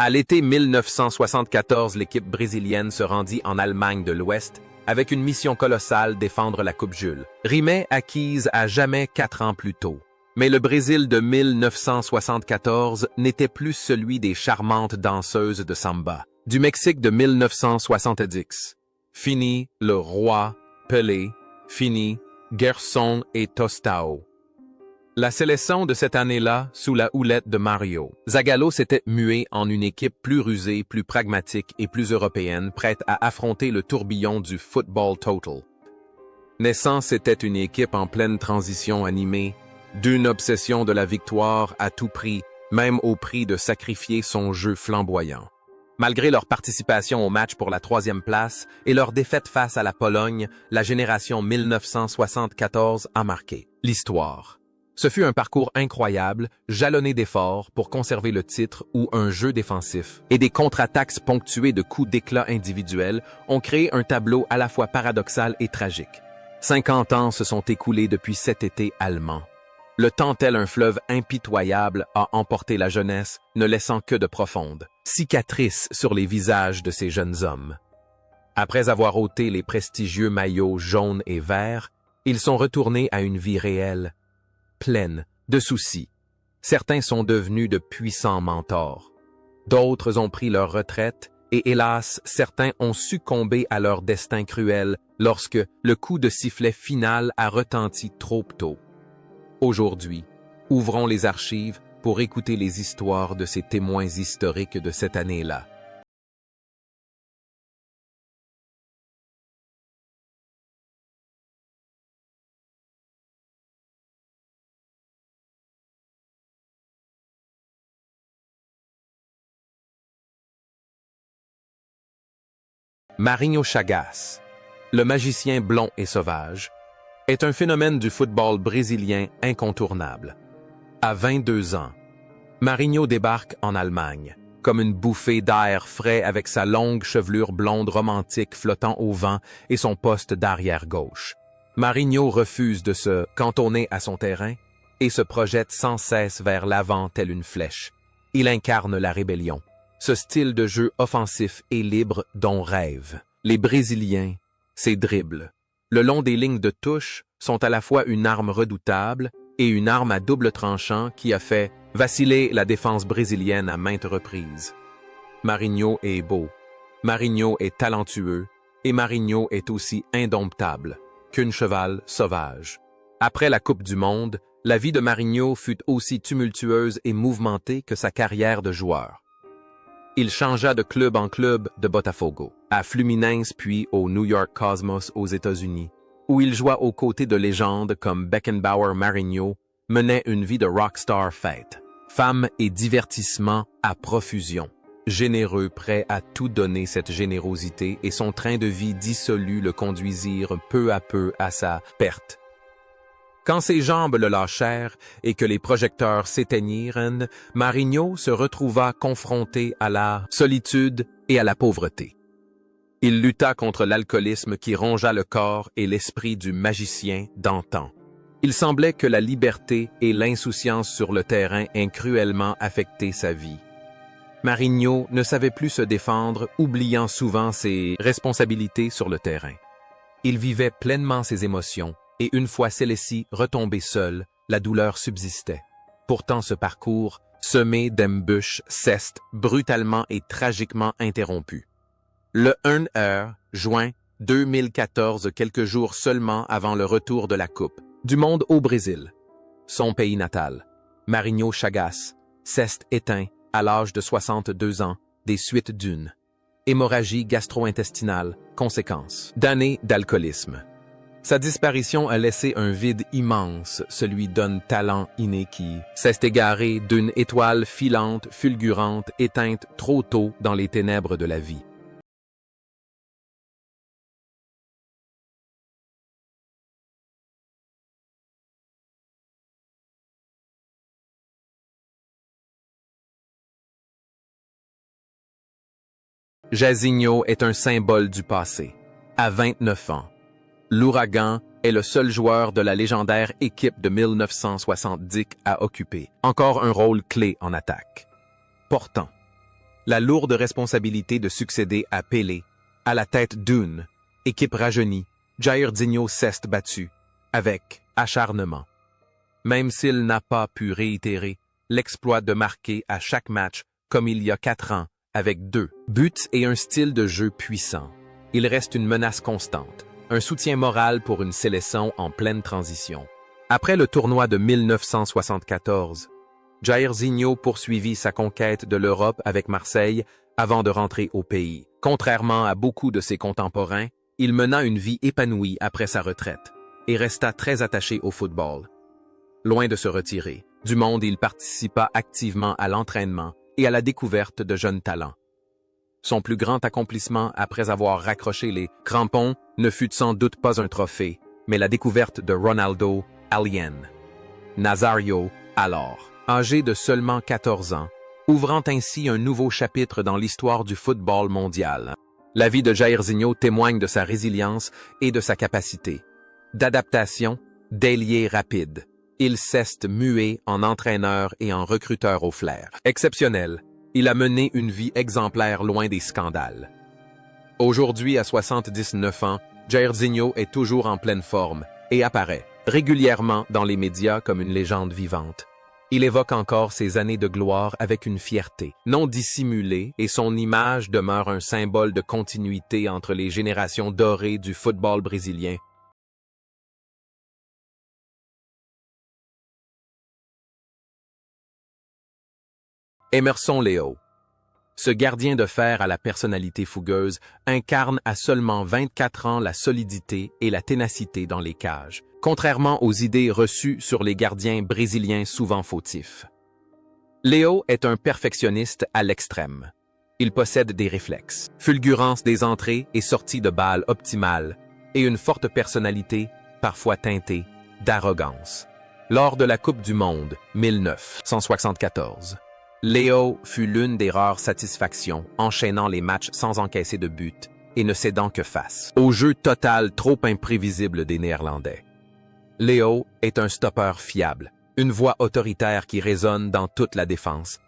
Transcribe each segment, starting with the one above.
À l'été 1974, l'équipe brésilienne se rendit en Allemagne de l'Ouest avec une mission colossale défendre la Coupe Jules. Rimet acquise à jamais 4 ans plus tôt. Mais le Brésil de 1974 n'était plus celui des charmantes danseuses de samba. Du Mexique de 1970. Fini le roi, Pelé, fini Gerson et Tostao. La sélection de cette année-là, sous la houlette de Mario Zagallo, s'était muée en une équipe plus rusée, plus pragmatique et plus européenne, prête à affronter le tourbillon du football total. Naissant, c'était une équipe en pleine transition animée d'une obsession de la victoire à tout prix, même au prix de sacrifier son jeu flamboyant. Malgré leur participation au match pour la 3e place et leur défaite face à la Pologne, la génération 1974 a marqué l'histoire. Ce fut un parcours incroyable, jalonné d'efforts pour conserver le titre où un jeu défensif et des contre-attaques ponctuées de coups d'éclat individuels ont créé un tableau à la fois paradoxal et tragique. 50 ans se sont écoulés depuis cet été allemand. Le temps tel un fleuve impitoyable a emporté la jeunesse, ne laissant que de profondes cicatrices sur les visages de ces jeunes hommes. Après avoir ôté les prestigieux maillots jaunes et verts, ils sont retournés à une vie réelle, pleine de soucis. Certains sont devenus de puissants mentors. D'autres ont pris leur retraite et hélas, certains ont succombé à leur destin cruel lorsque le coup de sifflet final a retenti trop tôt. Aujourd'hui, ouvrons les archives pour écouter les histoires de ces témoins historiques de cette année-là. Marinho Chagas, le magicien blond et sauvage, est un phénomène du football brésilien incontournable. À 22 ans, Marinho débarque en Allemagne, comme une bouffée d'air frais avec sa longue chevelure blonde romantique flottant au vent et son poste d'arrière gauche. Marinho refuse de se cantonner à son terrain et se projette sans cesse vers l'avant telle une flèche. Il incarne la rébellion, ce style de jeu offensif et libre dont rêvent les Brésiliens, ses dribbles, le long des lignes de touche, sont à la fois une arme redoutable et une arme à double tranchant qui a fait vaciller la défense brésilienne à maintes reprises. Marinho est beau, Marinho est talentueux et Marinho est aussi indomptable qu'une cheval sauvage. Après la Coupe du Monde, la vie de Marinho fut aussi tumultueuse et mouvementée que sa carrière de joueur. Il changea de club en club de Botafogo, à Fluminense puis au New York Cosmos aux États-Unis, où il joua aux côtés de légendes comme Beckenbauer. Marinho menait une vie de rockstar fête, femme et divertissement à profusion, généreux, prêt à tout donner. Cette générosité et son train de vie dissolu le conduisirent peu à peu à sa perte. Quand ses jambes le lâchèrent et que les projecteurs s'éteignirent, Marinho se retrouva confronté à la solitude et à la pauvreté. Il lutta contre l'alcoolisme qui rongea le corps et l'esprit du magicien d'antan. Il semblait que la liberté et l'insouciance sur le terrain aient cruellement affecté sa vie. Marinho ne savait plus se défendre, oubliant souvent ses responsabilités sur le terrain. Il vivait pleinement ses émotions, et une fois celle-ci retombée seule, la douleur subsistait. Pourtant ce parcours, semé d'embûches, s'est brutalement et tragiquement interrompu. Le 1 juin 2014, quelques jours seulement avant le retour de la Coupe du Monde au Brésil, son pays natal, Marinho Chagas s'est éteint à l'âge de 62 ans des suites d'une hémorragie gastro-intestinale, conséquence d'années d'alcoolisme. Sa disparition a laissé un vide immense, celui d'un talent inné qui s'est égaré d'une étoile filante, fulgurante, éteinte trop tôt dans les ténèbres de la vie. Jairzinho est un symbole du passé. À 29 ans, l'Ouragan est le seul joueur de la légendaire équipe de 1970 à occuper encore un rôle clé en attaque. Pourtant, la lourde responsabilité de succéder à Pelé, à la tête d'une équipe rajeunie, Jairzinho s'est battu, avec acharnement. Même s'il n'a pas pu réitérer l'exploit de marquer à chaque match comme il y a 4 ans, avec 2 buts et un style de jeu puissant, il reste une menace constante, un soutien moral pour une sélection en pleine transition. Après le tournoi de 1974, Jairzinho poursuivit sa conquête de l'Europe avec Marseille avant de rentrer au pays. Contrairement à beaucoup de ses contemporains, il mena une vie épanouie après sa retraite et resta très attaché au football. Loin de se retirer du monde, il participa activement à l'entraînement et à la découverte de jeunes talents. Son plus grand accomplissement après avoir raccroché les crampons ne fut sans doute pas un trophée, mais la découverte de Ronaldo Alien Nazario, alors âgé de seulement 14 ans, ouvrant ainsi un nouveau chapitre dans l'histoire du football mondial. La vie de Jairzinho témoigne de sa résilience et de sa capacité d'adaptation, d'ailier rapide. Il s'est mué en entraîneur et en recruteur au flair. Exceptionnel, il a mené une vie exemplaire loin des scandales. Aujourd'hui, à 79 ans, Jairzinho est toujours en pleine forme et apparaît régulièrement dans les médias comme une légende vivante. Il évoque encore ses années de gloire avec une fierté non dissimulée et son image demeure un symbole de continuité entre les générations dorées du football brésilien. Emerson Leão. Ce gardien de fer à la personnalité fougueuse incarne à seulement 24 ans la solidité et la ténacité dans les cages, contrairement aux idées reçues sur les gardiens brésiliens souvent fautifs. Leão est un perfectionniste à l'extrême. Il possède des réflexes, fulgurance des entrées et sorties de balles optimales, et une forte personnalité, parfois teintée, d'arrogance. Lors de la Coupe du Monde 1974, Leão fut l'une des rares satisfactions, enchaînant les matchs sans encaisser de but et ne cédant que face au jeu total trop imprévisible des Néerlandais. Leão est un stoppeur fiable, une voix autoritaire qui résonne dans toute la défense.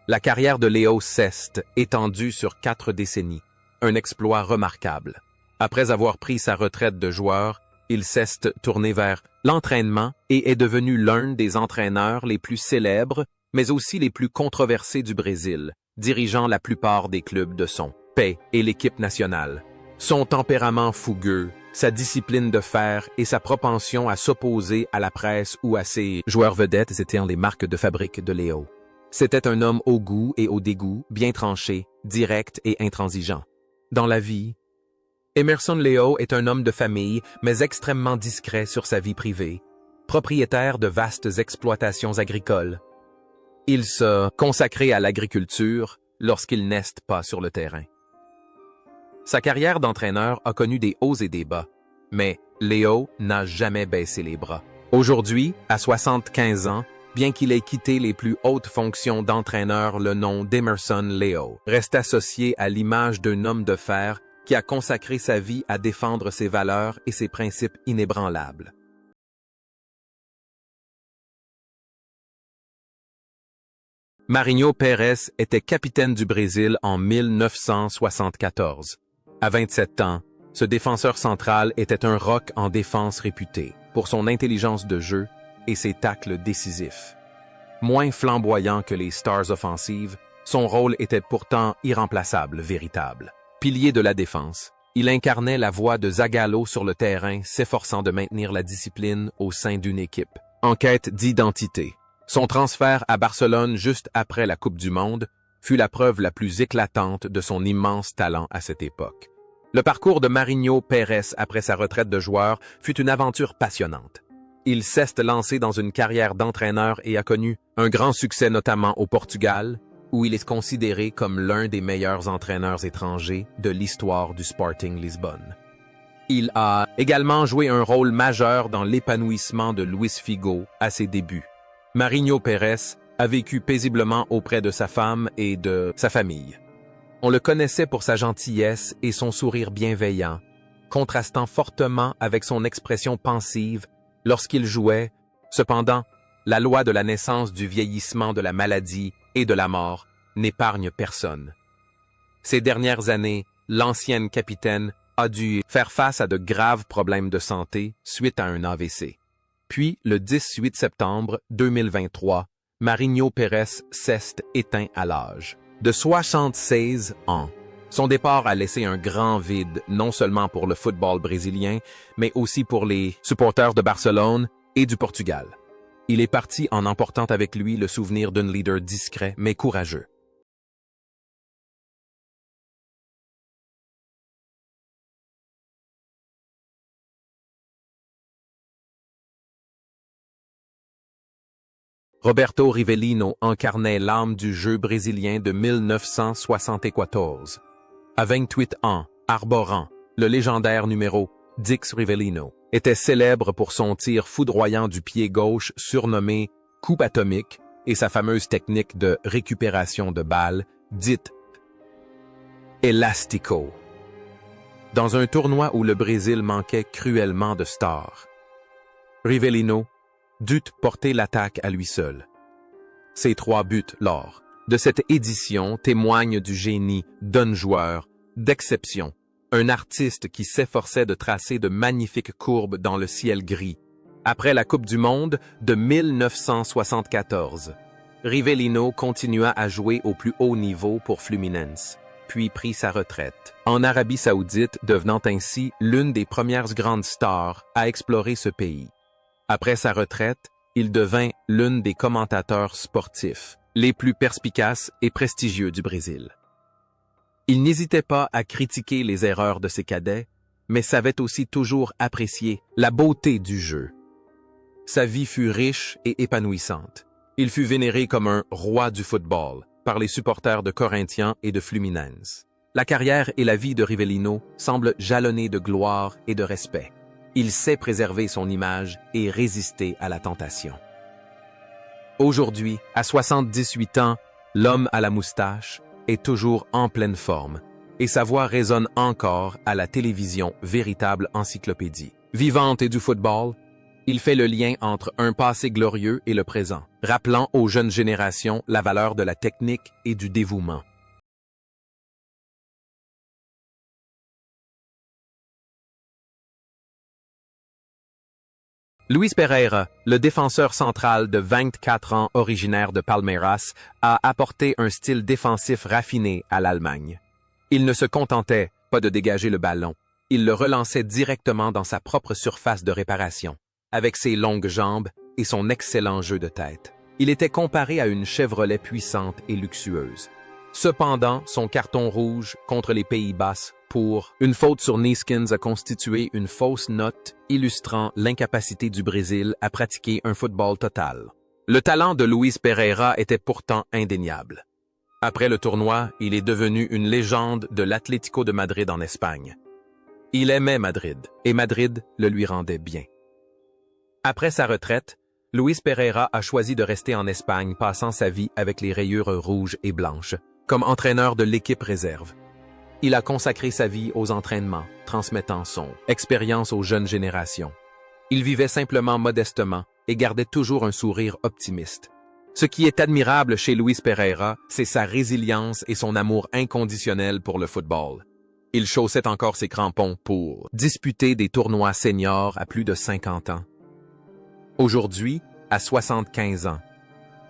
La carrière de Leão s'est étendue sur 4 décennies, un exploit remarquable. Après avoir pris sa retraite de joueur, il s'est tourné vers l'entraînement et est devenu l'un des entraîneurs les plus célèbres mais aussi les plus controversés du Brésil, dirigeant la plupart des clubs de son pays et l'équipe nationale. Son tempérament fougueux, sa discipline de fer et sa propension à s'opposer à la presse ou à ses joueurs vedettes étaient les marques de fabrique de Leão. C'était un homme au goût et au dégoût, bien tranché, direct et intransigeant. Dans la vie, Emerson Leão est un homme de famille, mais extrêmement discret sur sa vie privée, propriétaire de vastes exploitations agricoles. Il s'est consacré à l'agriculture lorsqu'il n'est pas sur le terrain. Sa carrière d'entraîneur a connu des hauts et des bas, mais Leão n'a jamais baissé les bras. Aujourd'hui, à 75 ans, bien qu'il ait quitté les plus hautes fonctions d'entraîneur, le nom d'Emerson Leão reste associé à l'image d'un homme de fer qui a consacré sa vie à défendre ses valeurs et ses principes inébranlables. Marinho Pérez était capitaine du Brésil en 1974. À 27 ans, ce défenseur central était un roc en défense réputé pour son intelligence de jeu et ses tacles décisifs. Moins flamboyant que les stars offensives, son rôle était pourtant irremplaçable, véritable. Pilier de la défense, il incarnait la voix de Zagallo sur le terrain, s'efforçant de maintenir la discipline au sein d'une équipe. En quête d'identité. Son transfert à Barcelone juste après la Coupe du Monde fut la preuve la plus éclatante de son immense talent à cette époque. Le parcours de Marinho Pérez après sa retraite de joueur fut une aventure passionnante. Il s'est lancé dans une carrière d'entraîneur et a connu un grand succès notamment au Portugal, où il est considéré comme l'un des meilleurs entraîneurs étrangers de l'histoire du Sporting Lisbonne. Il a également joué un rôle majeur dans l'épanouissement de Luis Figo à ses débuts. Marinho Pérez a vécu paisiblement auprès de sa femme et de sa famille. On le connaissait pour sa gentillesse et son sourire bienveillant, contrastant fortement avec son expression pensive lorsqu'il jouait. Cependant, la loi de la naissance, du vieillissement, de la maladie et de la mort n'épargne personne. Ces dernières années, l'ancienne capitaine a dû faire face à de graves problèmes de santé suite à un AVC. Puis, le 18 septembre 2023, Marinho Pérez s'est éteint à l'âge de 76 ans. Son départ a laissé un grand vide, non seulement pour le football brésilien, mais aussi pour les supporters de Barcelone et du Portugal. Il est parti en emportant avec lui le souvenir d'un leader discret mais courageux. Roberto Rivellino incarnait l'âme du jeu brésilien de 1974. À 28 ans, arborant le légendaire numéro Dix Rivellino, était célèbre pour son tir foudroyant du pied gauche surnommé « coupe atomique » et sa fameuse technique de récupération de balles, dite « Elastico ». Dans un tournoi où le Brésil manquait cruellement de stars, Rivellino dut porter l'attaque à lui seul. Ses 3 buts lors de cette édition témoignent du génie d'un joueur d'exception, un artiste qui s'efforçait de tracer de magnifiques courbes dans le ciel gris. Après la Coupe du Monde de 1974, Rivellino continua à jouer au plus haut niveau pour Fluminense, puis prit sa retraite, en Arabie Saoudite, devenant ainsi l'une des premières grandes stars à explorer ce pays. Après sa retraite, il devint l'un des commentateurs sportifs les plus perspicaces et prestigieux du Brésil. Il n'hésitait pas à critiquer les erreurs de ses cadets, mais savait aussi toujours apprécier la beauté du jeu. Sa vie fut riche et épanouissante. Il fut vénéré comme un roi du football par les supporters de Corinthians et de Fluminense. La carrière et la vie de Rivellino semblent jalonnées de gloire et de respect. Il sait préserver son image et résister à la tentation. Aujourd'hui, à 78 ans, l'homme à la moustache est toujours en pleine forme et sa voix résonne encore à la télévision, véritable encyclopédie. Vivante et du football, il fait le lien entre un passé glorieux et le présent, rappelant aux jeunes générations la valeur de la technique et du dévouement. Luis Pereira, le défenseur central de 24 ans originaire de Palmeiras, a apporté un style défensif raffiné à l'Allemagne. Il ne se contentait pas de dégager le ballon, il le relançait directement dans sa propre surface de réparation, avec ses longues jambes et son excellent jeu de tête. Il était comparé à une Chevrolet puissante et luxueuse. Cependant, son carton rouge contre les Pays-Bas pour une faute sur Neeskens a constitué une fausse note illustrant l'incapacité du Brésil à pratiquer un football total. Le talent de Luis Pereira était pourtant indéniable. Après le tournoi, il est devenu une légende de l'Atlético de Madrid en Espagne. Il aimait Madrid, et Madrid le lui rendait bien. Après sa retraite, Luis Pereira a choisi de rester en Espagne, passant sa vie avec les rayures rouges et blanches, comme entraîneur de l'équipe réserve. Il a consacré sa vie aux entraînements, transmettant son expérience aux jeunes générations. Il vivait simplement modestement et gardait toujours un sourire optimiste. Ce qui est admirable chez Luis Pereira, c'est sa résilience et son amour inconditionnel pour le football. Il chaussait encore ses crampons pour disputer des tournois seniors à plus de 50 ans. Aujourd'hui, à 75 ans,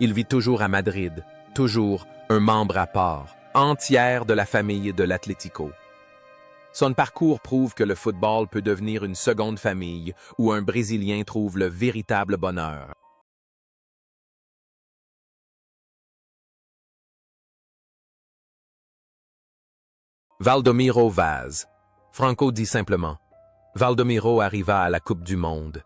il vit toujours à Madrid, toujours un membre à part, entière de la famille de l'Atlético. Son parcours prouve que le football peut devenir une seconde famille où un Brésilien trouve le véritable bonheur. Valdomiro Vaz. Franco dit simplement, Valdomiro arriva à la Coupe du Monde.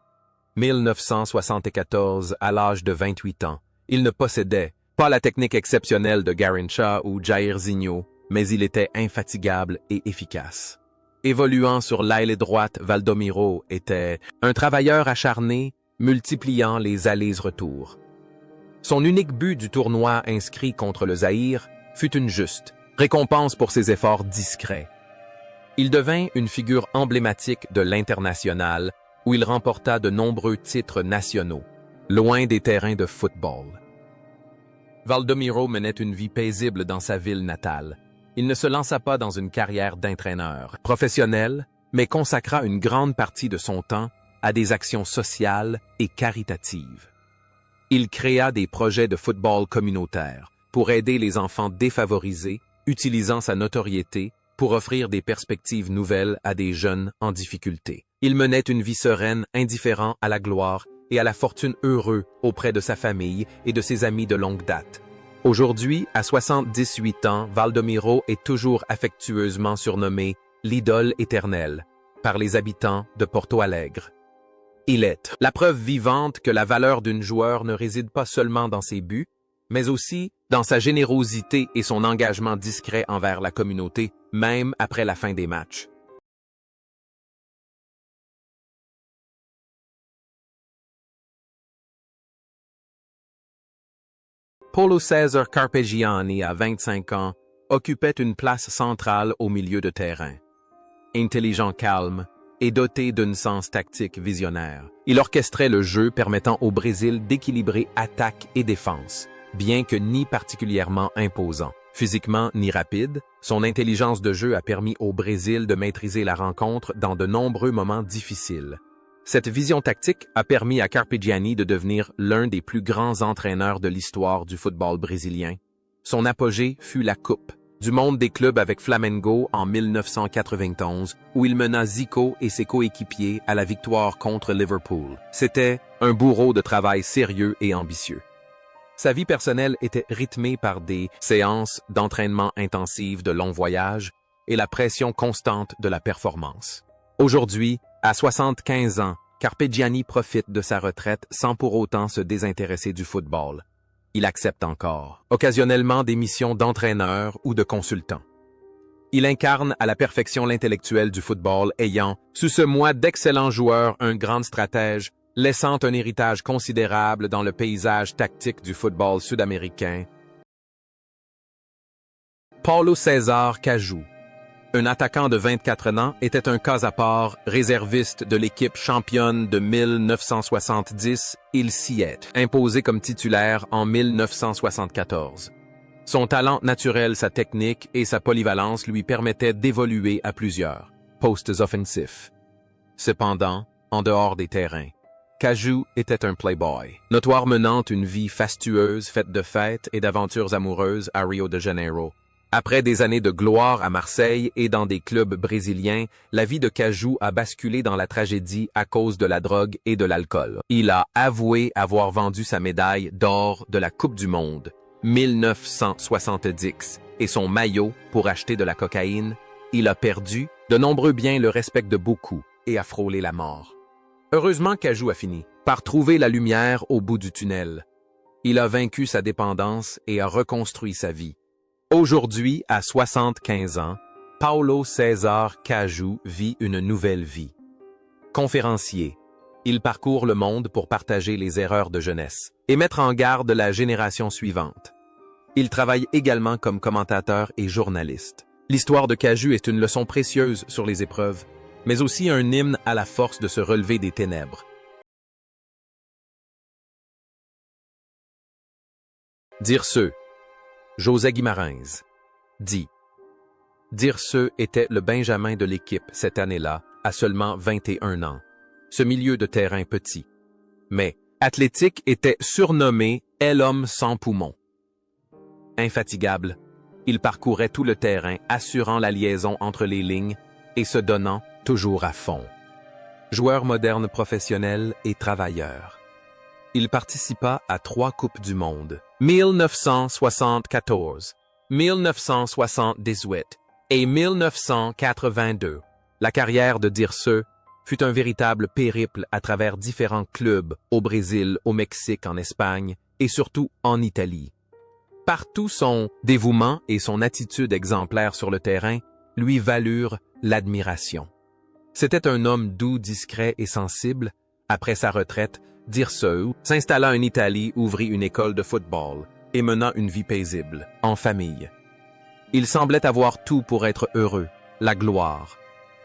1974, à l'âge de 28 ans. Il ne possédait pas la technique exceptionnelle de Garrincha ou Jairzinho, mais il était infatigable et efficace. Évoluant sur l'aile droite, Valdomiro était un travailleur acharné, multipliant les allers-retours. Son unique but du tournoi inscrit contre le Zaïre fut une juste récompense pour ses efforts discrets. Il devint une figure emblématique de l'international, où il remporta de nombreux titres nationaux, loin des terrains de football. Valdomiro menait une vie paisible dans sa ville natale, il ne se lança pas dans une carrière d'entraîneur professionnel, mais consacra une grande partie de son temps à des actions sociales et caritatives. Il créa des projets de football communautaire pour aider les enfants défavorisés, utilisant sa notoriété pour offrir des perspectives nouvelles à des jeunes en difficulté. Il menait une vie sereine, indifférent à la gloire et à la fortune, heureux auprès de sa famille et de ses amis de longue date. Aujourd'hui, à 78 ans, Valdomiro est toujours affectueusement surnommé l'idole éternelle par les habitants de Porto Alegre. Il est la preuve vivante que la valeur d'un joueur ne réside pas seulement dans ses buts, mais aussi dans sa générosité et son engagement discret envers la communauté, même après la fin des matchs. Paulo César Carpegiani, à 25 ans, occupait une place centrale au milieu de terrain. Intelligent, calme et doté d'un sens tactique visionnaire, il orchestrait le jeu permettant au Brésil d'équilibrer attaque et défense, bien que ni particulièrement imposant. Physiquement ni rapide, son intelligence de jeu a permis au Brésil de maîtriser la rencontre dans de nombreux moments difficiles. Cette vision tactique a permis à Carpegiani de devenir l'un des plus grands entraîneurs de l'histoire du football brésilien. Son apogée fut la Coupe du monde des clubs avec Flamengo en 1991, où il mena Zico et ses coéquipiers à la victoire contre Liverpool. C'était un bourreau de travail sérieux et ambitieux. Sa vie personnelle était rythmée par des séances d'entraînement intensives de longs voyages et la pression constante de la performance. Aujourd'hui, à 75 ans, Carpegiani profite de sa retraite sans pour autant se désintéresser du football. Il accepte encore, occasionnellement, des missions d'entraîneur ou de consultant. Il incarne à la perfection l'intellectuel du football, ayant, sous ce mois d'excellents joueurs, un grand stratège, laissant un héritage considérable dans le paysage tactique du football sud-américain. Paulo César Caju, un attaquant de 24 ans, était un cas à part, réserviste de l'équipe championne de 1970, il s'y est imposé comme titulaire en 1974. Son talent naturel, sa technique et sa polyvalence lui permettaient d'évoluer à plusieurs postes offensifs. Cependant, en dehors des terrains, Caju était un playboy, notoire, menant une vie fastueuse faite de fêtes et d'aventures amoureuses à Rio de Janeiro. Après des années de gloire à Marseille et dans des clubs brésiliens, la vie de Caju a basculé dans la tragédie à cause de la drogue et de l'alcool. Il a avoué avoir vendu sa médaille d'or de la Coupe du Monde 1970 et son maillot pour acheter de la cocaïne. Il a perdu de nombreux biens, le respect de beaucoup et a frôlé la mort. Heureusement, Caju a fini par trouver la lumière au bout du tunnel. Il a vaincu sa dépendance et a reconstruit sa vie. Aujourd'hui, à 75 ans, Paulo César Caju vit une nouvelle vie. Conférencier, il parcourt le monde pour partager les erreurs de jeunesse et mettre en garde la génération suivante. Il travaille également comme commentateur et journaliste. L'histoire de Caju est une leçon précieuse sur les épreuves, mais aussi un hymne à la force de se relever des ténèbres. Dirceu, José Guimarães, dit. Dirceu était le benjamin de l'équipe cette année-là, à seulement 21 ans. Ce milieu de terrain petit, mais athlétique, était surnommé « l'homme sans poumons ». Infatigable, il parcourait tout le terrain, assurant la liaison entre les lignes et se donnant toujours à fond. Joueur moderne professionnel et travailleur. Il participa à 3 Coupes du Monde, 1974, 1978 et 1982. La carrière de Dirceu fut un véritable périple à travers différents clubs au Brésil, au Mexique, en Espagne et surtout en Italie. Partout, son dévouement et son attitude exemplaire sur le terrain lui valurent l'admiration. C'était un homme doux, discret et sensible. Après sa retraite, Dirceu s'installa en Italie, ouvrit une école de football et mena une vie paisible, en famille. Il semblait avoir tout pour être heureux, la gloire,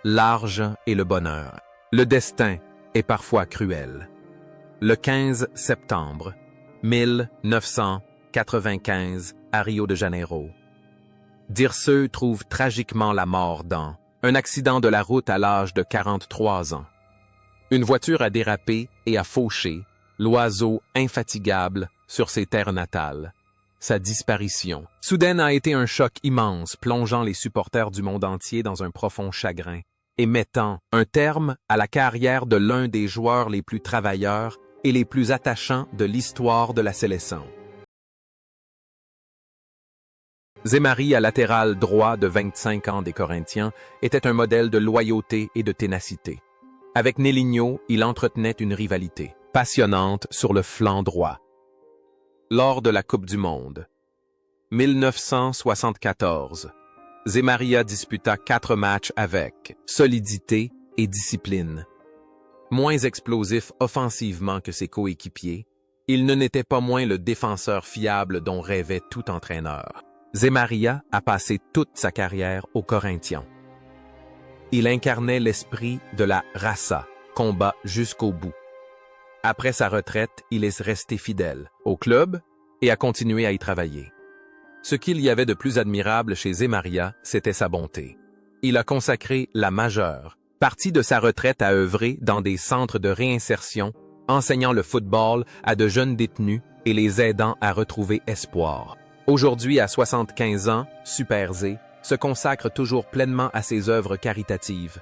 l'argent et le bonheur. Le destin est parfois cruel. Le 15 septembre 1995, à Rio de Janeiro, Dirceu trouve tragiquement la mort dans un accident de la route à l'âge de 43 ans. Une voiture a dérapé et a fauché l'oiseau infatigable sur ses terres natales. Sa disparition soudaine a été un choc immense, plongeant les supporters du monde entier dans un profond chagrin et mettant un terme à la carrière de l'un des joueurs les plus travailleurs et les plus attachants de l'histoire de la sélection. Zé-Marie, à latéral droit de 25 ans des Corinthiens, était un modèle de loyauté et de ténacité. Avec Néligno, il entretenait une rivalité passionnante sur le flanc droit. Lors de la Coupe du Monde, 1974, Zé-Marie disputa 4 matchs avec solidité et discipline. Moins explosif offensivement que ses coéquipiers, il ne n'était pas moins le défenseur fiable dont rêvait tout entraîneur. Zé-Marie a passé toute sa carrière aux Corinthians. Il incarnait l'esprit de la raça, combat jusqu'au bout. Après sa retraite, il est resté fidèle au club et a continué à y travailler. Ce qu'il y avait de plus admirable chez Zé-Marie, c'était sa bonté. Il a consacré la majeure partie de sa retraite à œuvrer dans des centres de réinsertion, enseignant le football à de jeunes détenus et les aidant à retrouver espoir. Aujourd'hui, à 75 ans, Super Zé se consacre toujours pleinement à ses œuvres caritatives.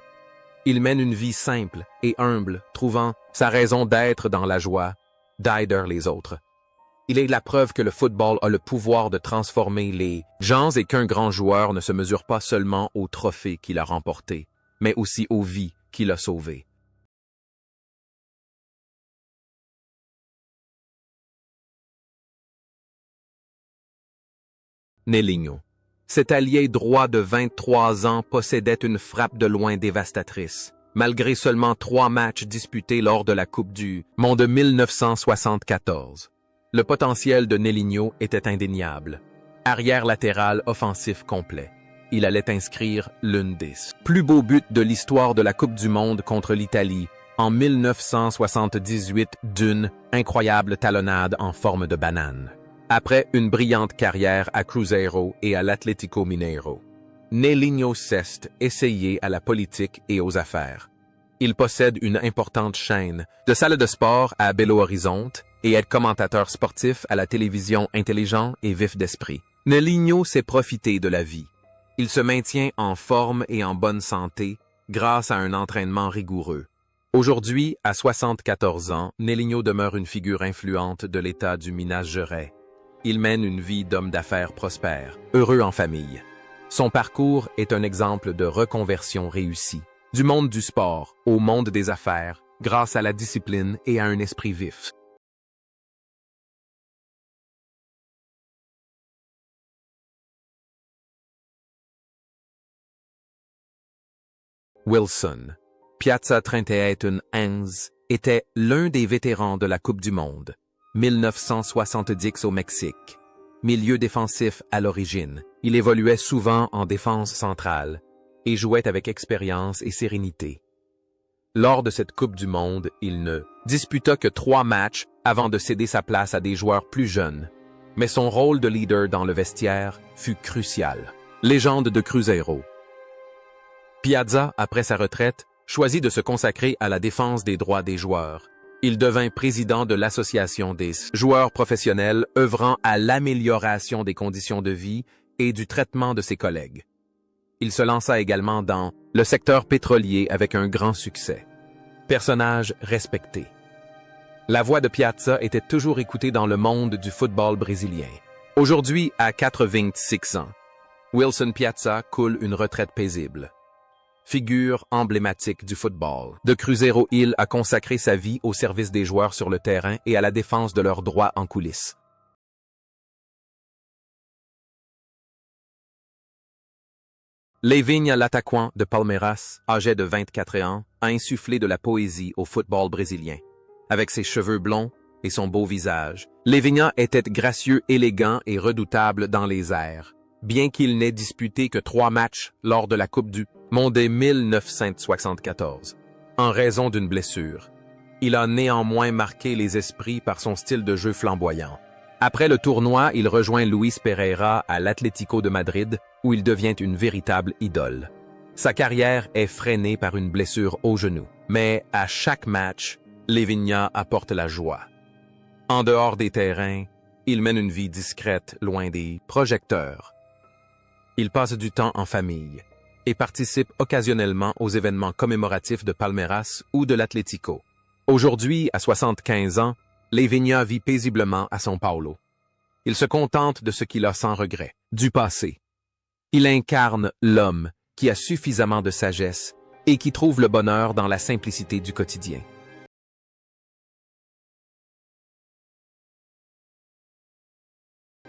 Il mène une vie simple et humble, trouvant sa raison d'être dans la joie d'aider les autres. Il est la preuve que le football a le pouvoir de transformer les gens et qu'un grand joueur ne se mesure pas seulement aux trophées qu'il a remportés, mais aussi aux vies qu'il a sauvées. Néligno. Cet allié droit de 23 ans possédait une frappe de loin dévastatrice, malgré seulement 3 matchs disputés lors de la Coupe du Monde de 1974. Le potentiel de Néligno était indéniable. Arrière latéral offensif complet. Il allait inscrire l'une des plus beaux buts de l'histoire de la Coupe du Monde contre l'Italie en 1978 d'une incroyable talonnade en forme de banane. Après une brillante carrière à Cruzeiro et à l'Atlético Mineiro, Néligno s'est essayé à la politique et aux affaires. Il possède une importante chaîne de salles de sport à Belo Horizonte et est commentateur sportif à la télévision intelligent et vif d'esprit. Néligno sait profiter de la vie. Il se maintient en forme et en bonne santé grâce à un entraînement rigoureux. Aujourd'hui, à 74 ans, Néligno demeure une figure influente de l'État du Minas Gerais. Il mène une vie d'homme d'affaires prospère, heureux en famille. Son parcours est un exemple de reconversion réussie, du monde du sport au monde des affaires, grâce à la discipline et à un esprit vif. Wilson, Piazza 31 était l'un des vétérans de la Coupe du Monde. 1970 au Mexique. Milieu défensif à l'origine, il évoluait souvent en défense centrale et jouait avec expérience et sérénité. Lors de cette Coupe du Monde, il ne disputa que 3 matchs avant de céder sa place à des joueurs plus jeunes. Mais son rôle de leader dans le vestiaire fut crucial. Légende de Cruzeiro. Piazza, après sa retraite, choisit de se consacrer à la défense des droits des joueurs. Il devint président de l'Association des joueurs professionnels œuvrant à l'amélioration des conditions de vie et du traitement de ses collègues. Il se lança également dans le secteur pétrolier avec un grand succès. Personnage respecté. La voix de Piazza était toujours écoutée dans le monde du football brésilien. Aujourd'hui, à 86 ans, Wilson Piazza coule une retraite paisible. Figure emblématique du football. De Cruzeiro, il a consacré sa vie au service des joueurs sur le terrain et à la défense de leurs droits en coulisses. Leivinha, l'attaquant de Palmeiras, âgé de 24 ans, a insufflé de la poésie au football brésilien. Avec ses cheveux blonds et son beau visage, Leivinha était gracieux, élégant et redoutable dans les airs, bien qu'il n'ait disputé que 3 matchs lors de la Coupe du Monde 1974. En raison d'une blessure, il a néanmoins marqué les esprits par son style de jeu flamboyant. Après le tournoi, il rejoint Luis Pereira à l'Atlético de Madrid, où il devient une véritable idole. Sa carrière est freinée par une blessure au genou, mais à chaque match, Layvinha apporte la joie. En dehors des terrains, il mène une vie discrète, loin des projecteurs. Il passe du temps en famille et participe occasionnellement aux événements commémoratifs de Palmeiras ou de l'Atlético. Aujourd'hui, à 75 ans, Layvinha vit paisiblement à São Paulo. Il se contente de ce qu'il a sans regret, du passé. Il incarne l'homme qui a suffisamment de sagesse et qui trouve le bonheur dans la simplicité du quotidien.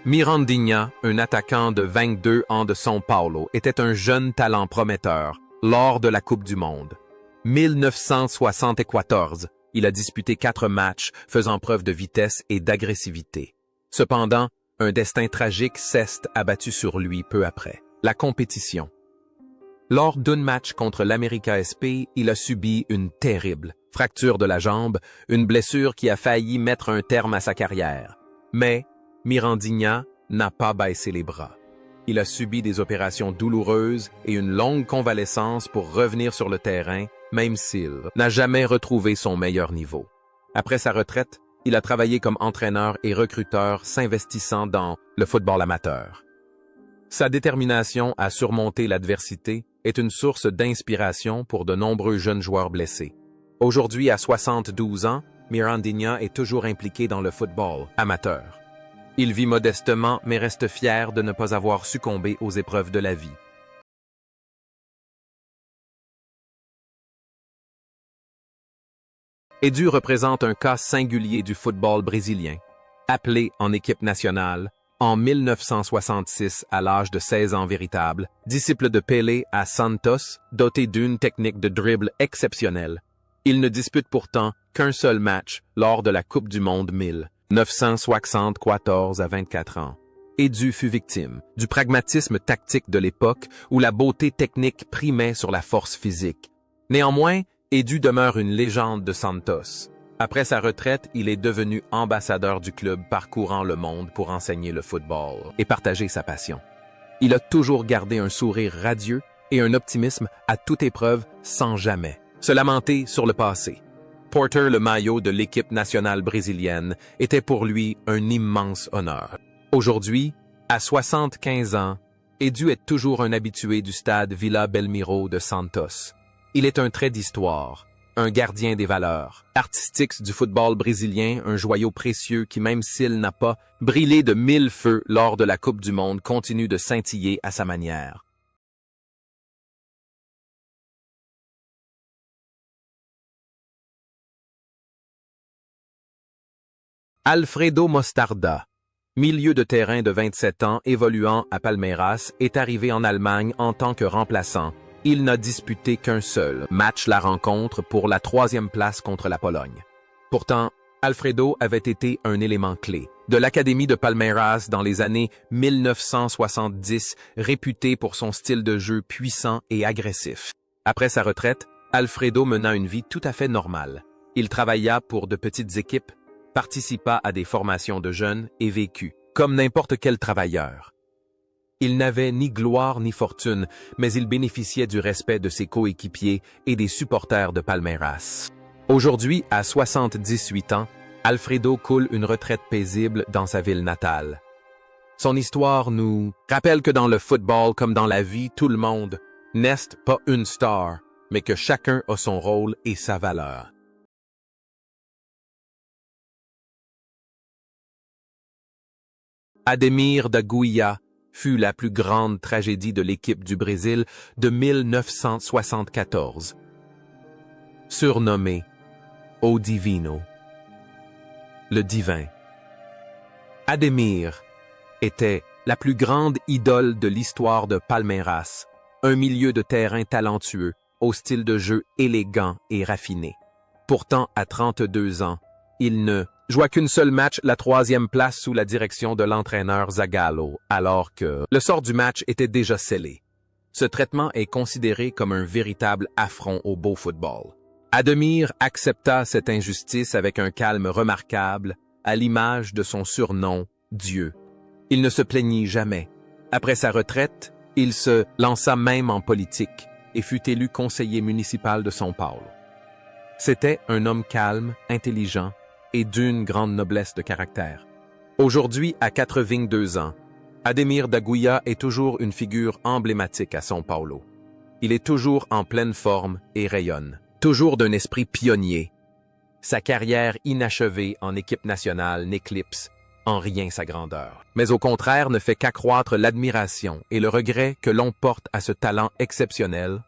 Mirandinha, un attaquant de 22 ans de São Paulo, était un jeune talent prometteur lors de la Coupe du Monde. 1974, il a disputé 4 matchs, faisant preuve de vitesse et d'agressivité. Cependant, un destin tragique s'est abattu sur lui peu après. La compétition. Lors d'un match contre l'América SP, il a subi une terrible fracture de la jambe, une blessure qui a failli mettre un terme à sa carrière. Mais Mirandinha n'a pas baissé les bras. Il a subi des opérations douloureuses et une longue convalescence pour revenir sur le terrain, même s'il n'a jamais retrouvé son meilleur niveau. Après sa retraite, il a travaillé comme entraîneur et recruteur, s'investissant dans le football amateur. Sa détermination à surmonter l'adversité est une source d'inspiration pour de nombreux jeunes joueurs blessés. Aujourd'hui, à 72 ans, Mirandinha est toujours impliqué dans le football amateur. Il vit modestement mais reste fier de ne pas avoir succombé aux épreuves de la vie. Edu représente un cas singulier du football brésilien. Appelé en équipe nationale, en 1966 à l'âge de 16 ans véritable, disciple de Pelé à Santos, doté d'une technique de dribble exceptionnelle. Il ne dispute pourtant qu'un seul match lors de la Coupe du Monde 1974 à 24 ans. Edu fut victime du pragmatisme tactique de l'époque où la beauté technique primait sur la force physique. Néanmoins, Edu demeure une légende de Santos. Après sa retraite, il est devenu ambassadeur du club parcourant le monde pour enseigner le football et partager sa passion. Il a toujours gardé un sourire radieux et un optimisme à toute épreuve sans jamais se lamenter sur le passé. Porter le maillot de l'équipe nationale brésilienne était pour lui un immense honneur. Aujourd'hui, à 75 ans, Edu est toujours un habitué du stade Vila Belmiro de Santos. Il est un trait d'histoire, un gardien des valeurs artistiques du football brésilien, un joyau précieux qui, même s'il n'a pas brillé de 1000 feux lors de la Coupe du Monde, continue de scintiller à sa manière. Alfredo Mostarda, milieu de terrain de 27 ans évoluant à Palmeiras, est arrivé en Allemagne en tant que remplaçant. Il n'a disputé qu'un seul match la rencontre pour la 3e place contre la Pologne. Pourtant, Alfredo avait été un élément clé de l'Académie de Palmeiras dans les années 1970, réputé pour son style de jeu puissant et agressif. Après sa retraite, Alfredo mena une vie tout à fait normale. Il travailla pour de petites équipes, participa à des formations de jeunes et vécut comme n'importe quel travailleur. Il n'avait ni gloire ni fortune, mais il bénéficiait du respect de ses coéquipiers et des supporters de Palmeiras. Aujourd'hui, à 78 ans, Alfredo coule une retraite paisible dans sa ville natale. Son histoire nous rappelle que dans le football comme dans la vie, tout le monde n'est pas une star, mais que chacun a son rôle et sa valeur. Ademir da Guia fut la plus grande tragédie de l'équipe du Brésil de 1974. Surnommé O Divino, le divin. Ademir était la plus grande idole de l'histoire de Palmeiras, un milieu de terrain talentueux, au style de jeu élégant et raffiné. Pourtant, à 32 ans, il ne joua qu'une seule match, la 3e place sous la direction de l'entraîneur Zagallo, alors que le sort du match était déjà scellé. Ce traitement est considéré comme un véritable affront au beau football. Ademir accepta cette injustice avec un calme remarquable, à l'image de son surnom Dieu. Il ne se plaignit jamais. Après sa retraite, il se lança même en politique et fut élu conseiller municipal de São Paulo. C'était un homme calme, intelligent et d'une grande noblesse de caractère. Aujourd'hui, à 82 ans, Ademir da Guia est toujours une figure emblématique à São Paulo. Il est toujours en pleine forme et rayonne, toujours d'un esprit pionnier. Sa carrière inachevée en équipe nationale n'éclipse en rien sa grandeur, mais au contraire ne fait qu'accroître l'admiration et le regret que l'on porte à ce talent exceptionnel